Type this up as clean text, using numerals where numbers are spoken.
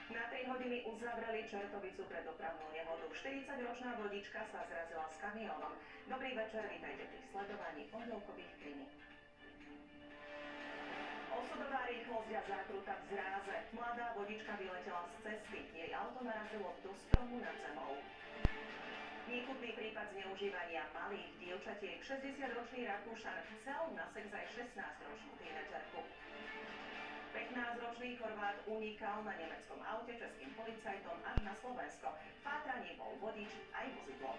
Na 3 hodiny uzavreli Čertovicu pre dopravnú nehodu. 40-ročná vodička sa zrazila s kamiónom. Dobrý večer, vítajte pri sledovaní pondelkových krimi. Osudová rýchlosť a zákruta v zráze. Mladá vodička vyletela z cesty. Jej auto narazilo do stromu nad zemou. Nechutný prípad zneužívania malých dievčatiek. 60-ročný Rakúšan chcel na sex aj 16-ročnú tínedžerku. 15-ročný Chorvát unikal na nemeckom aute českým policajtom až na Slovensko. V pátraní bol vodič aj vozidlo.